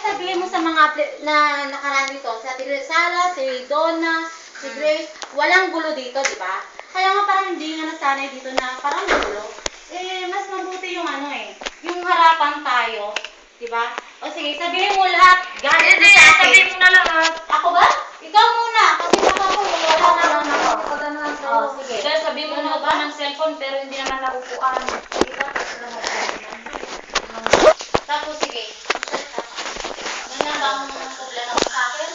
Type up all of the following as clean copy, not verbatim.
sabihin mo sa mga na nakaraan dito, si Ate Sara, si Donna, si Grace, walang gulo dito, di ba? Kaya nga parang hindi nga nasanay dito na parang gulo. Eh, mas mabuti yung ano eh, yung harapan tayo, di ba? O sige, sabihin mo lahat, galit mo sa akin. Sabihin mo na lahat. Ako ba? Ikaw muna, kasi baka ko, wala na lang ako. Oh, sige. Dahil sabihin mo na ba ng cellphone pero hindi naman naupuan. Tapos sige, ganyan ba ang problema mo sa akin?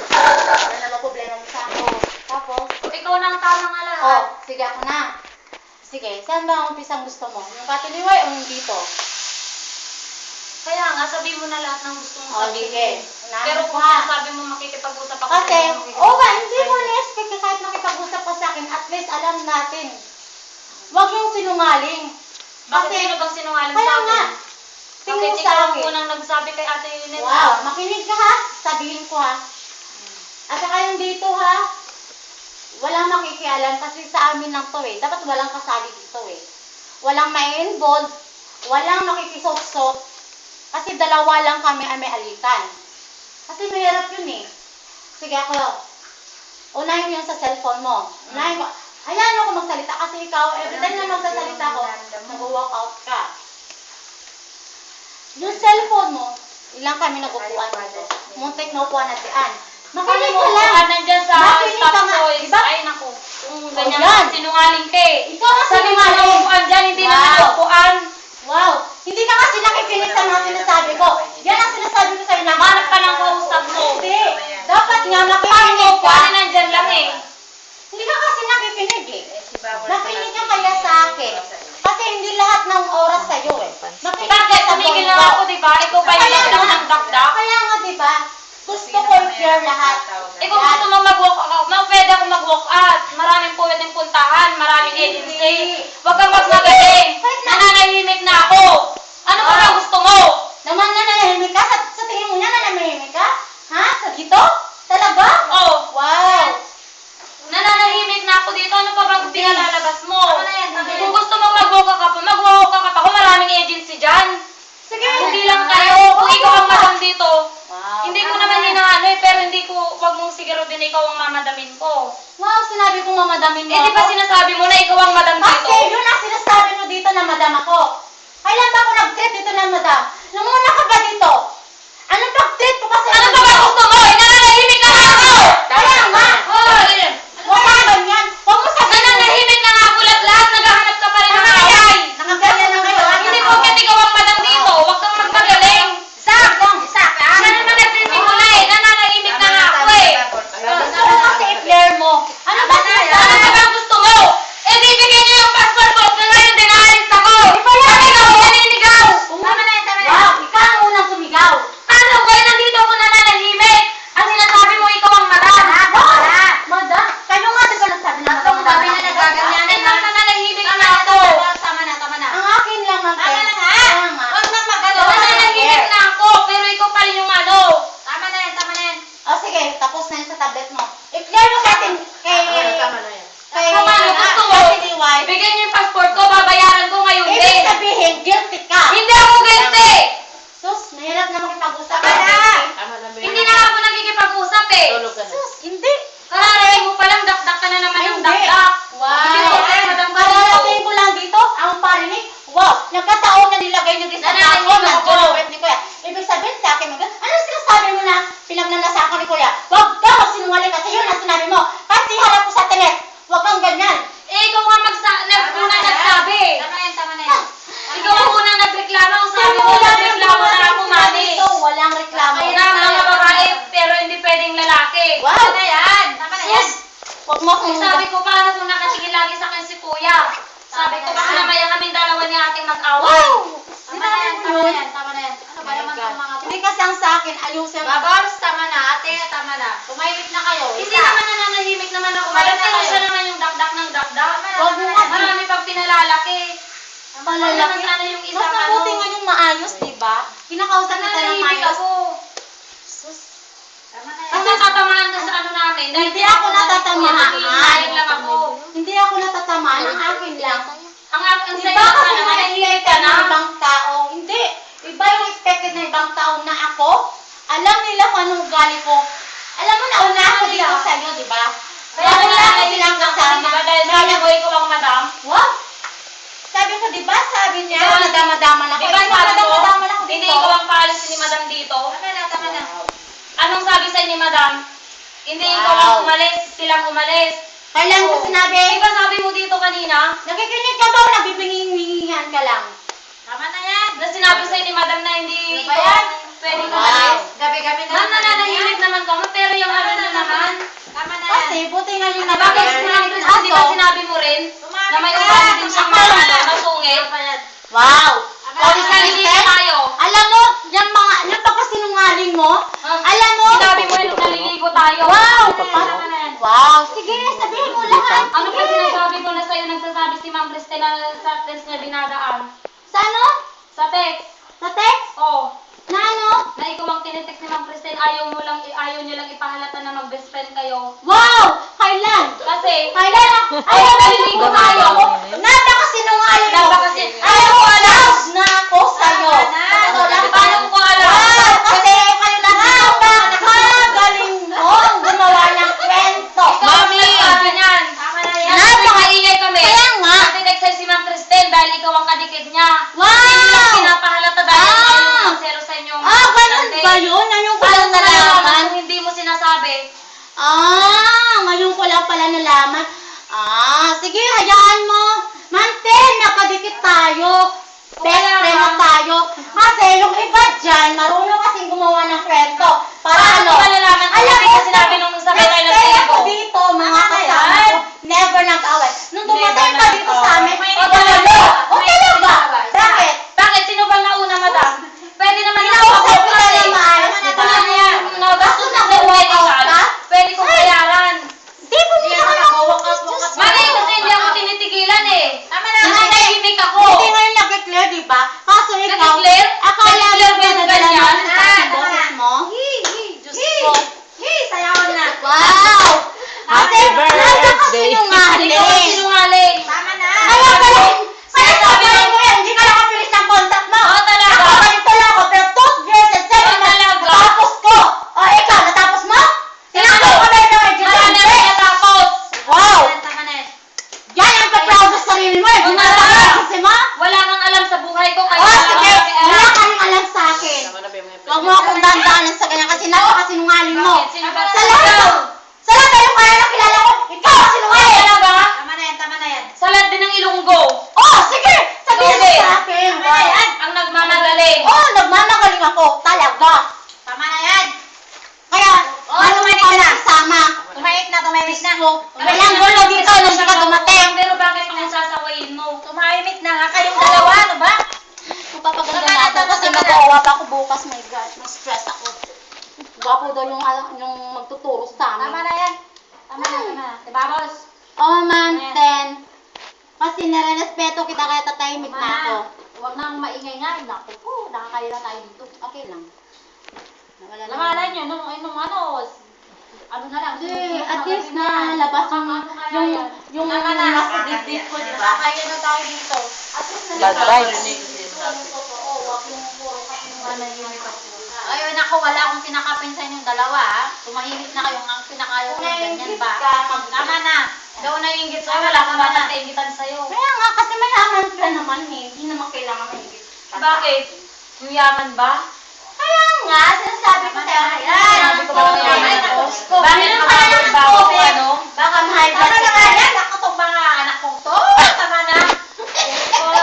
Ano ba problema mo sa akin? Tapos, Ikaw na ang tama nga lahat. oh, sige ako na. Sige, saan ba ang umpisang gusto mo? Yung Katiliway o yung dito? Kaya nga, sabihin mo na lahat ng gusto mong Oh, sabihin. sige. Pero Unahin kung mo, ha? sabi mo makikipag-usap ako, Kasi, sa'yo, makikipag-usap oh ba, hindi sa'yo. mo na-expect ka kahit makipag-usap ka sa akin, at least alam natin. Huwag yung sinungaling. Bakit Kasi, sino bang sinungaling kaya sa nga, akin? tingin Bakit mo ikaw sa ang akin. unang nagsabi kay Ate Yunet? Wow, makinig ka ha, sabihin ko ha. At saka yung dito ha, walang makikialam kasi sa amin lang to eh. Dapat walang kasali dito eh. Walang ma-involve, walang makikisok-sok. Kasi dalawa lang kami ay may alitan. Kasi mahirap yun eh. Sige ako, unahin mo yung sa cellphone mo. Unahin mo. Hayaan mo ako magsalita kasi ikaw, every time na magsasalita ko, nag-walk out ka. Yung cellphone mo, ilang kami nag-upuan dito. Muntik na upuan na si Ann. Makinig ka lang. Nandyan sa Makinig stop ka nga. choice. Diba? Ay, naku. Kung ganyan yan. ka, sinungaling ka eh. Ikaw ang Sabi mo sinungaling. na upuan dyan, hindi Wow. naman upuan. Wow! Hindi ka kasi nakikinig sa mga sinasabi ko. Yan ang sinasabi ko sa'yo na. Manap ka ng kausap mo. Hindi. Dapat nga Paano makikinig mo ka. upuan? Nandyan lang eh. Hindi ka kasi nakikinig eh. Nakinig ka kaya sa akin. Kasi hindi lahat ng oras sa'yo eh. Makinig ka Bakit? sa Tumigil phone lang ko. ako, di ba? Ikaw pa yung Kaya nagdang nga. ng dakdak. Kaya nga diba? Gusto ko i-clear lahat. Eh kung gusto mo mag-walk out, pwede ako mag-walk out. Maraming pwedeng puntahan, maraming agency. Huwag kang magmagaling. Nananahimik na ako. Ano ba ang gusto mo? Naman na nanahimik ka? Sa tingin mo na nanahimik ka? Ha? Sa dito? Talaga? Oh, Wow! nananahimik na ako dito. Ano pa bang pinalalabas mo? Tama na yan, tama na yan. Kung gusto mong mag-walk out ka pa, mag-walk out ka pa. Kung maraming agency dyan. Sige. Hindi lang kayo. Kung ikaw ang madam dito, Wow. hindi ko naman hinaano eh, pero hindi ko, wag mong siguro din ikaw ang mamadamin ko. Wow, sinabi ko mamadamin mo Eh di ba ako? sinasabi mo na ikaw ang madam dito? Kasi yun ang sinasabi mo dito na madam ako. Kailan ba ako nag-treat dito na madam? Nung una ka ba dito? Anong pag-treat ko kasi? Ano ba ba gusto mo? Nananahimik na nga ako! Kaya nga! Hoy! Huwag ka ganyan! Huwag mo sabihin! Nananahimik na nga ako lahat, naghahanap ka pa rin ng away! Nakaganyan na kayo. Hindi porket ikaw ang madam dito, huwag kang magmagaling! Sak lang! Sak lang! Siya naman nagsisimula eh, nananahimik na nga ako eh! Gusto ko kasi i-clear mo. Ano ba sinasabi? Ano ba ba gusto mo? Eh di bigyan niyo yung passport ko, na ngayon dinaalis ako! Ikaw yan! Sabi ko, naninigaw! Tama na yan, tama na yan. Wow, ikaw ang unang sumigaw. Ano ko, eh nandito ako nananahimik! Ang sinasabi mo, ikaw ang madam! Madam, kayo nga di ba nagsabi na madam? Eh, nananahimik na ako! Tama na. Ang akin lang, ma'am. Tama na nga. Kaya nga. Huwag nang nananahimik na ako, pero ikaw pa rin yung ano. Tama na yan. O sige, tapos na yun sa tablet mo. I-clear mo sa atin kay... Kay... Kung ano gusto mo, Kay Liway. bigyan niyo yung passport ko, babayaran ko ngayon Ibig din. sabihin, guilty ka. Hindi ako guilty! Sus, mahirap na makipag-usap. Tama na. Hindi na ako nagkikipag-usap eh. Sus, hindi. Kararating mo palang, dakdak ka na naman yung dakdak. Wow. Hindi ko kaya, madam ka Kararating dito. ko lang dito, ang parinig. Wow, nagkataon na nilagay niyo din sa Nananahimik ako, ako. nandiyan ang web ni Kuya. Ibig sabihin sa akin, ano sinasabi mo na pinagnanasa ako ni Kuya? Huwag ka magsinungaling kasi yun ang sinabi mo. Kasi harap ko sa tinet, huwag kang ganyan. Eh, ikaw nga unang nagsabi. Tama na yan. Ikaw ang unang nagreklamo. Ang sabi mo, nagreklamo na ako, mami. Dito, walang reklamo. Kaya na mga babae, pero hindi pwedeng lalaki. Wow. Tama na yan. Sus! Huwag mo akong Sabi ko, paano kung nakatingin lagi sa akin si kuya? Sabi ko, baka namaya kaming dalawa ni ating mag-away. Wow! Tama na yan. Ano ba naman ang mga Hindi kasi ang sa akin, ayusin mo. Babars, tama na. Ate, tama na. Tumahimik na kayo. Hindi Isa. naman nananahimik naman ako. Kumain na Madam, pero kayo. siya naman yung dakdak ng dakdak. Huwag mo nga. Marami pang pinalalaki. Malalaki. naman sana yung Mas isang mabuti ano. nga yung maayos, di ba? Kinakausap kita ng Nananahimik maayos. ako. Sus. Tama na Kasi yan. tatamaan ka sa ano namin. Dahil Hindi ako natatamaan. Sayang lang ako. Hindi ako natatamaan. Ang akin lang. Ang Di sa'yo ba ka kasi naman, na-expected nahihimik ka ng na. ibang tao? Hindi. Iba yung expected ng ibang taon na ako. Alam nila kung anong ugali ko. Alam mo, nauna ako dito sa'yo, di ba? Kaya Wala wala ako silang kasama. Diba dahil sabi ko ikaw ang madam? What? Sabi ko, di ba? Sabi niya, nadama-dama na ako. Di ba Hindi sabi ko, nadama na ako hindi dito. ikaw ang paalis ni madam dito? Tama na. Anong sabi sa'yo ni madam? Hindi ikaw ang umalis, silang umalis. Kailan ko sinabi? Di ba sabi mo dito kanina? Nakikinig ka ba o nabibingingingan ka lang? Tama na yan. Na sinabi sa'yo ni madam na hindi Ano ba ikaw yan? ang pwedeng Wow. umalis. Gabi-gabi na. Ma'am, nananahimik naman ka mo, pero yung ano na naman. Tama na yan. Kasi, buti nga yung Di ba kasi sinabi ko, di ba sinabi mo rin? Na may ugali din siyang masungit. Wow! Sorry sa hindi tayo. Alam mo, yung mga, yung pagkasinungaling mo, alam mo, Sinabi mo rin nung naliligo tayo. wow! Tama na yan. Wow! Sige, sabihin mo lahat. Ano pa sinasabi mo na sa'yo nagsasabi si Ma'am Cristina sa text niya dinadaan? Sa ano? Sa text? Sa text? Oo. Na ano? Na ikaw ang tinitext ni Ma'am Cristina, ayaw niyo lang ipahalata na mag-best friend kayo. Wow! Kailan? Kasi, Kailan? Ayaw mo naliligo tayo. Napakasinungaling mo. Napakasi- Ayaw mo alam na ako sa'yo. Tama na. Totoo lang. paano ko alam? Wow! Kasi kayo napakagaling mo gumawa ng kwento. Mami! Sabi niyan. Tama na yan. Napakaingay kami. Kaya nga. Natinext sa'yo si Ma'am Cristina dahil ikaw ang kadikit niya. Wow! Hindi lang pinapahalata dahil Ah! ayaw mo magselo sa inyong Ganun ba yun? Ngayon ko lang nalaman. Kung hindi mo sinasabi. Ngayon ko lang pala nalaman. Sige, hayaan mo. Mante, nakadikit tayo. Best Kaya friend na nga. tayo. Kasi yung iba dyan, marunong kasing gumawa ng kwento. Para Paano ano? ko malalaman kung hindi ka sinabi nung sabay tayo nag-stay nagsigo? ako dito, mga kasama ko. Never nag-away. Nung dumating Never ka dito sa amin, nag-away. o talaga? O talaga? Bakit? Bakit? Sino ba nauna, madam? Pwede naman Kinausap ko na kasi. ng maayos, di ba? Kung nagastos na Gusto sa na medical, ka? pwede kong bayaran. Di mo nila Mali, kasi hindi ako tinitigilan eh. Tama na. Nananahimik ako. Hindi ngayon nag-clear, di ba? Kaso ikaw, Nag-clear? akala mo Nag-clear ba ba yung nadala ganyan? namin sa boses mo? Diyos ko. Sayawan na. Wow! Kasi, nasa kasi yung Ikaw ang sinungaling. Tama na. Kaya pala, kaya sabi mo yan, hindi ka nakapilis ng contact mo. Oo, talaga. Ako, ganito lang ako, pero 2 years and 7 Oo, months, talaga. natapos ko. O, ikaw, natapos mo? Tinapos ko na ito, Marami estudyante. ako natapos. Wow! Tama na yan. Yan ang pa-proud sa sarili mo, eh. Oo, Ginagawa talaga. mo kasi mo. Wala kang alam sa buhay ko. Kaya Oh, wala sige, kang wala alam. kang alam sa akin. Huwag mo akong dandanan sa ganyan kasi napakasinungaling mo. Bakit? Sino ba? Sa lahat, sa lahat tayo kaya nakilala ko, ikaw ang Ay, sinungaling. talaga? Tama na yan. Tama na yan. Salad din ng Ilonggo. Oh, sige, sabihin mo Sige. sa akin. Tama na yan. Ang nagmamagaling. Oh, nagmamagaling ako, talaga. Tama na yan. Kaya, Oh, ano mo tumahimik ka ka na. isama? Tumahimik na. Tumahimik na. Walang gulo dito nung di ka dumating. Pero bakit ang sasawayin mo? Tumahimik na nga kayong dalawa. Ano ba? Magpapaganda Tama na na, ako tama, kasi tama na. mag-uwa pa ako bukas, my God, may stress ako. Gwapo daw yung magtuturo sa amin. Tama na yan. Tama na. Tama na. Diba, boss? Oh, man, ten. Kasi nare-respeto kita kaya tatahimik na ako. Huwag nang maingay nga. Naku po. Nakakaya na tayo dito. Okay lang. Nawala lang. Namalan nyo. Nung ano na lang. Hindi, at least na labas yung Tama na. nasa dibdib ko, di ba? Nakakaya na tayo dito. At least na Bad vibes. Ayun ako, wala akong kinakapin sa inyong dalawa, ha? Tumahimik na kayong ang pinakayo ko ng ganyan ba? Tama na. Daw na yung ingit Ay, sa'yo. wala akong Tama na. matataingitan sa'yo. Kaya nga, kasi mayaman ka naman eh. Hindi naman kailangan mahigit. Bakit? Yung yaman ba? Kaya nga, sinasabi ko sa'yo, ayan. Sinabi ko ba Ay, yan? naku, Bakit Meron nakakabal ka ba lang ako ng kung ano? Baka mahal Tama na nga yan. Ako tong mga anak kong to. Tama na.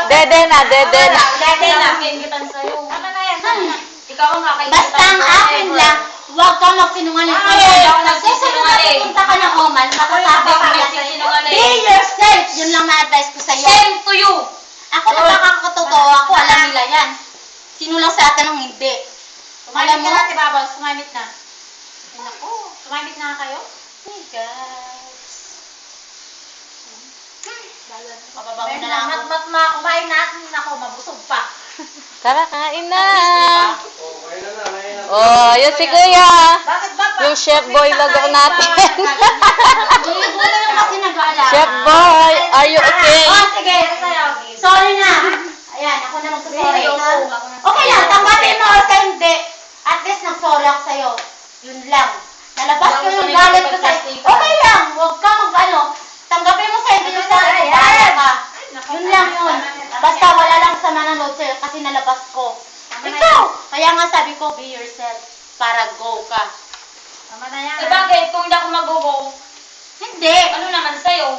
Dede na, dede na. Dati na. Kaingitan sa'yo. Tama na yan. Ikaw ang kakaingitan. Basta ang akin lang, huwag kang magsinungaling. Ay, Kaya, ako susunod na nagsisinungaling. pupunta ka ng Oman, matatapos Ako ka na nagsisinungaling. Be yourself! Yun lang na-advise ko sa'yo. Shame to you! Ako napakakatotoo, ako alam nila yan. Sino lang sa atin ang hindi. Tumahimik Alam ka mo? na, diba, boss? Tumahimik na. Ay, naku. Tumahimik na kayo? Hey guys. Papabango Kumain na lang ako. kumain na ako, mabusog pa. Tara, kain na. Oh, yun si Kuya. Bakit ba? Yung chef boy logo natin. Hindi ko na yung kasi nag-aalala. Chef boy, are you okay? Oh, sige. Sorry na. Ayan, ako na magsasorry. Okay lang, tanggapin mo or sa hindi. lang sa'yo. Yun lang. Nalabas ko yung galit ko sa'yo. Okay lang, huwag ka mag-ano. Tanggapin mo sa'yo yung sa akin. Bahala ka. Yun lang yun. Basta wala lang sama ng loob sa'yo kasi nalabas ko. Ikaw! Kaya nga sabi ko, be yourself. Para go ka. Tama na yan. Eh bakit? Kung hindi ako mag-go, Hindi. ano naman sa'yo?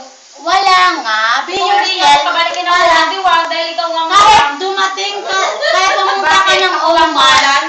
Wala nga. Be Kung hindi yourself. ako kabalikin ako Wala. ng diwag dahil ikaw nga Kahit dumating ka, kahit pumunta ka ng Oman,